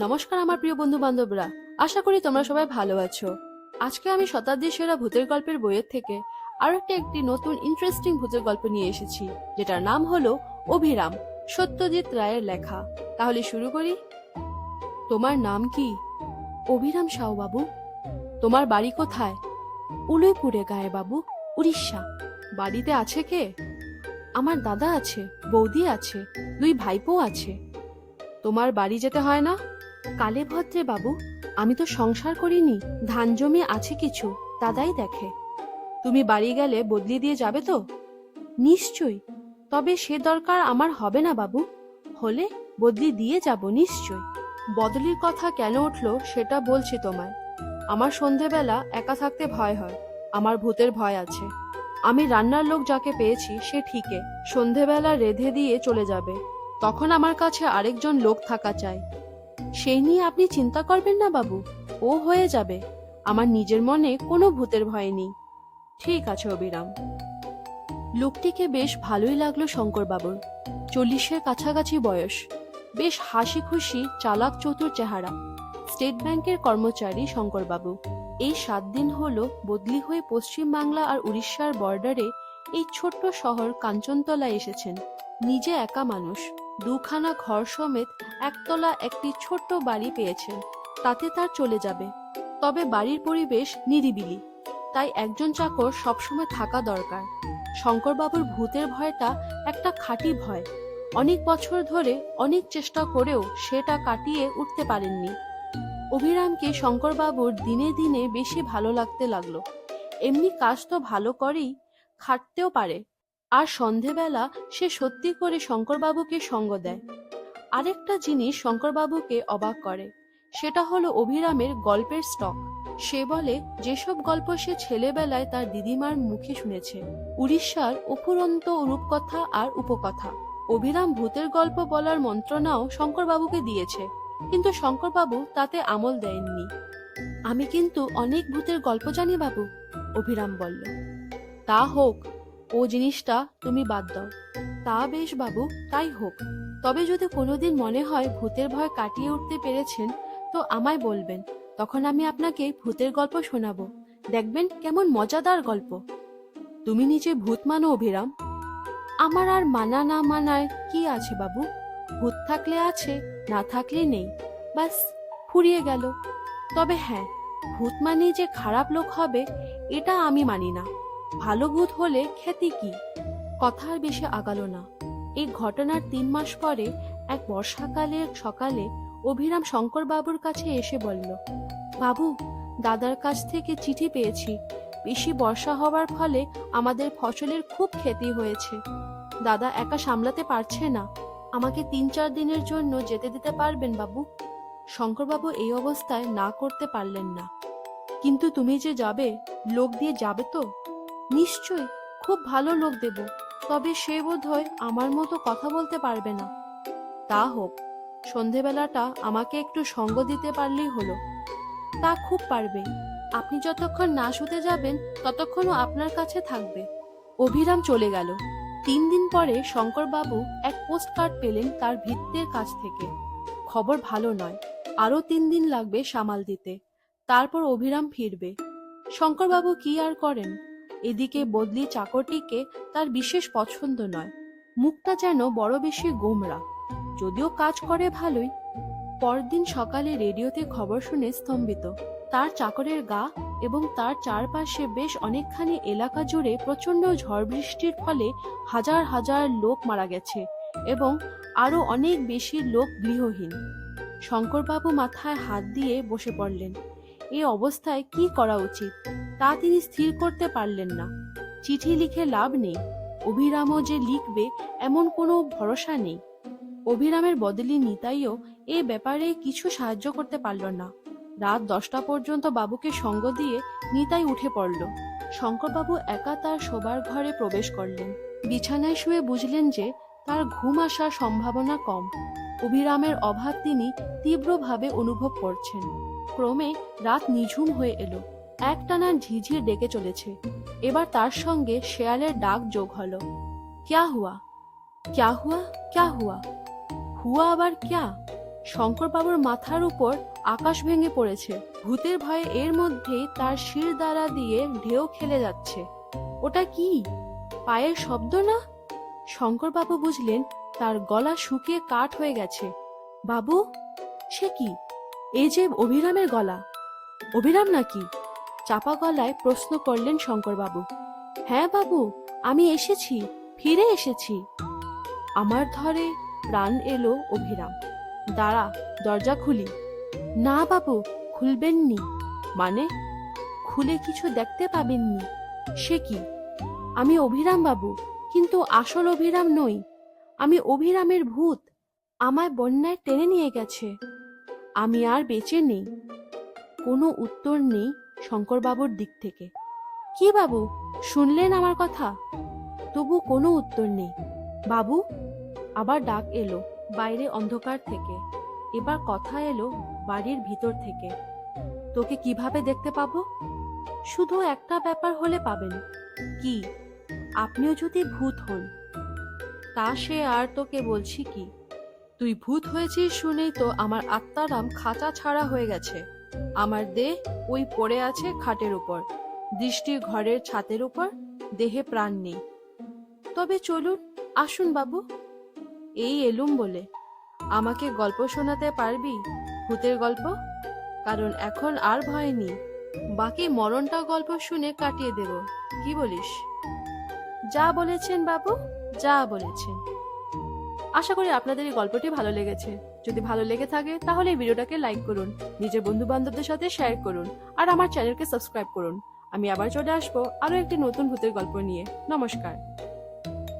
নমস্কার আমার প্রিয় বন্ধু বান্ধবরা, আশা করি তোমরা সবাই ভালো আছো। আজকে আমি শতাব্দী সেরা ভূতের গল্পের বইয়ের থেকে আরো একটি নতুন ইন্টারেস্টিং ভূতের গল্প নিয়ে এসেছি, যেটার নাম হলো অভিরাম, সত্যজিৎ রায়ের লেখা। তাহলে শুরু করি। তোমার নাম কি? অভিরাম সাউ বাবু। তোমার বাড়ি কোথায়? উলয়পুরে গায়ে বাবু, উড়িষ্যা। বাড়িতে আছে কে? আমার দাদা আছে, বৌদি আছে, দুই ভাইপো আছে। তোমার বাড়ি যেতে হয় না? কালে ভদ্রে বাবু, আমি তো সংসার করিনি, ধান জমি আছে কিছু, দাদাই দেখে। তুমি বাড়ি গেলে বদলি দিয়ে যাবে তো? নিশ্চয়ই, তবে সে দরকার আমার হবে না বাবু, হলে বদলি দিয়ে যাব নিশ্চয়। বদলির কথা কেন উঠলো সেটা বলছি তোমায়। আমার সন্ধেবেলা একা থাকতে ভয় হয়, আমার ভূতের ভয় আছে। আমি রান্নার লোক যাকে পেয়েছি সে ঠিকই সন্ধেবেলা রেঁধে দিয়ে চলে যাবে, তখন আমার কাছে আরেকজন লোক থাকা চাই। সেই নিয়ে আপনি চিন্তা করবেন না বাবু, ও হয়ে যাবে। আমার নিজের মনে কোনো ভূতের ভয় নেই। ঠিক আছে অবিরাম। লোকটিকে বেশ ভালোই লাগলো শঙ্করবাবুর। 40-এর কাছাকাছি বয়স, বেশ হাসি খুশি, চালাক চতুর চেহারা। স্টেট ব্যাংকের কর্মচারী শঙ্করবাবু। এই 7 দিন হলো বদলি হয়ে পশ্চিম বাংলা আর উড়িষ্যার বর্ডারে এই ছোট্ট শহর কাঞ্চনতলায় এসেছেন। নিজে একা মানুষ, দুখানা ঘর সমেত একতলা একটি ছোট্ট বাড়ি পেয়েছেন, তাতে তার চলে যাবে। তবে বাড়ির পরিবেশ নিরিবিলি, তাই একজন চাকর সবসময় থাকা দরকার। শঙ্করবাবুর ভূতের ভয়টা একটা খাঁটি ভয়। অনেক বছর ধরে অনেক চেষ্টা করেও সেটা কাটিয়ে উঠতে পারেননি। অভিরামকে শঙ্করবাবুর দিনে দিনে বেশি ভালো লাগতে লাগলো। এমনি কাজ তো ভালো করেই, খাটতেও পারে। আর সন্ধেবেলা সে সত্যি করে শঙ্করবাবুকে সঙ্গ দেয়। আরেকটা জিনিস শঙ্করবাবুকে অবাক করে, সেটা হলো অভিরামের গল্পের স্টক। সে বলে যেসব গল্প সে ছেলেবেলায় তার দিদিমার মুখে শুনেছে, উড়িষ্যার অফুরন্ত রূপকথা আর উপকথা। অভিরাম ভূতের গল্প বলার মন্ত্রণাও শঙ্করবাবুকে দিয়েছে, কিন্তু শঙ্করবাবু তাতে আমল দেননি। আমি কিন্তু অনেক ভূতের গল্প জানি বাবু, অভিরাম বলল। তা হোক, ও জিনিসটা তুমি বাদ দাও। তা বেশ বাবু, তাই হোক। তবে যদি কোনোদিন মনে হয় ভূতের ভয় কাটিয়ে উঠতে পেরেছেন, তো আমায় বলবেন, তখন আমি আপনাকে ভূতের গল্প শোনাবো। দেখবেন কেমন মজাদার গল্প। তুমি নিজে ভূত মানো অভিরাম? আমার আর মানা না মানায় কি আছে বাবু, ভূত থাকলে আছে, না থাকলে নেই, ব্যাস, ফুরিয়ে গেল। তবে হ্যাঁ, ভূত মানে যে খারাপ লোক হবে এটা আমি মানি না। ভালো ভূত হলে খ্যাতি কি। কথা আর বেশি আগালো না। এই ঘটনার 3 মাস পরে এক বর্ষাকালের সকালে অভিরাম শঙ্করবাবুর কাছে এসে বলল, বাবু, দাদার কাছ থেকে চিঠি পেয়েছি। বেশি বর্ষা হওয়ার ফলে আমাদের ফসলের খুব ক্ষতি হয়েছে। দাদা একা সামলাতে পারছে না, আমাকে 3-4 দিনের জন্য যেতে দিতে পারবেন বাবু? শঙ্করবাবু এই অবস্থায় না করতে পারলেন না। কিন্তু তুমি যে যাবে, লোক দিয়ে যাবে তো? নিশ্চয়, খুব ভালো লোক দেব, তবে সে বোধহয় আমার মতো কথা বলতে পারবে না। তা হোক, সন্ধেবেলাটা আমাকে একটু সঙ্গ দিতে পারলেই হলো। তা খুব পারবে, আপনি যতক্ষণ না শুতে যাবেন ততক্ষণও আপনার কাছে থাকবে। অভিরাম চলে গেল। 3 দিন পরে শঙ্করবাবু এক পোস্ট কার্ড পেলেন তার ভৃত্যের কাছ থেকে। খবর ভালো নয়, আরো 3 দিন লাগবে সামাল দিতে, তারপর অভিরাম ফিরবে। শঙ্করবাবু কি আর করেন। এদিকে বদলি চাকরটিকে তার বিশেষ পছন্দ নয়, মুখটা যেন বড় বেশি গোমরা, যদিও কাজ করে ভালোই। পরদিন সকালে রেডিওতে খবর শুনে স্তম্ভিত। তার চাকরের গা এবং তার চারপাশে বেশ অনেকখানি এলাকা জুড়ে প্রচন্ড ঝড় বৃষ্টির ফলে হাজার হাজার লোক মারা গেছে এবং আরো অনেক বেশি লোক গৃহহীন। শঙ্করবাবু মাথায় হাত দিয়ে বসে পড়লেন। এই অবস্থায় কি করা উচিত তা তিনি স্থির করতে পারলেন না। চিঠি লিখে লাভ নেই, অভিরামও যে লিখবে এমন কোনো ভরসা নেই। অভিরামের বদলি নিতাইও এ ব্যাপারে কিছু সাহায্য করতে পারল না। রাত 10টা পর্যন্ত বাবুকে সঙ্গ দিয়ে নিতাই উঠে পড়ল। শঙ্করবাবু একা তার শোবার ঘরে প্রবেশ করলেন। বিছানায় শুয়ে বুঝলেন যে তার ঘুম আসার সম্ভাবনা কম। অভিরামের অভাব তিনি তীব্রভাবে অনুভব করছেন। ক্রমে রাত নিঝুম হয়ে এলো। একটানা ঝিঝির ডেকে চলেছে। এবার তার সঙ্গে শেয়ালের ডাক যোগ হলো। ক্যা হুয়া, ক্যা হুয়া, ক্যা হুয়া, হুয়া আবার ক্যা? শঙ্কর বাবুর মাথার উপর আকাশ ভেঙে পড়েছে। ভূতের ভয়ে এর মধ্যেই তার শির দ্বারা দিয়ে ঢেউ খেলে যাচ্ছে। ওটা কি? পায়ের শব্দ না? শঙ্কর বাবু বুঝলেন তার গলা শুকিয়ে কাঠ হয়ে গেছে। বাবু, সে কি? এই যে অভিরামের গলা। অভিরাম নাকি? চাপা গলায় প্রশ্ন করলেন শঙ্কর বাবু। হ্যাঁ বাবু, আমি এসেছি, ফিরে এসেছি। আমার ধরে প্রাণ এলো অভিরাম। দাঁড়া, দরজা খুলি। না বাবু, খুলবেননি। মানে? খুলে কিছু দেখতে পাবেননি। সে কি? আমি অভিরাম বাবু, কিন্তু আসল অভিরাম নই। আমি অভিরামের ভূত। আমায় বন্যায় টেনে নিয়ে গেছে। আমি আর বেঁচে নেই। কোনো উত্তর নেই শঙ্করবাবুর দিক থেকে। কি বাবু, শুনলেন আমার কথা? তবু কোনো উত্তর নেই। বাবু, আবার ডাক এলো বাইরে অন্ধকার থেকে। এবার কথা এলো বাড়ির ভিতর থেকে। তোকে কিভাবে দেখতে পাবো? শুধু একটা ব্যাপার হলে পাবেন। কি? আপনিও যদি ভূত হন। তা সে আর তোকে বলছি কি। তুই ভূত হয়েছিস শুনেই তো আমার আত্মারাম খাঁচা ছাড়া হয়ে গেছে। আমার দেহ ওই পড়ে আছে খাটের উপর, দৃষ্টি ঘরের ছাতের উপর, দেহে প্রাণ নেই। তবে চলুন, আসুন বাবু। এই এলুম বলে। আমাকে গল্প শোনাতে পারবি, ভূতের গল্প? কারণ এখন আর ভয় নেই। বাকি মরণটা গল্প শুনে কাটিয়ে দেব। কি বলিস? যা বলেছেন বাবু, যা বলেছেন। আশা করি আপনাদের এই গল্পটি ভালো লেগেছে। যদি ভালো লেগে থাকে তাহলে এই ভিডিওটাকে লাইক করুন, নিজের বন্ধু বান্ধবদের সাথে শেয়ার করুন, আর আমার চ্যানেলকে সাবস্ক্রাইব করুন। আমি আবার চলে আসবো আরো একটি নতুন ভূতের গল্প নিয়ে। নমস্কার।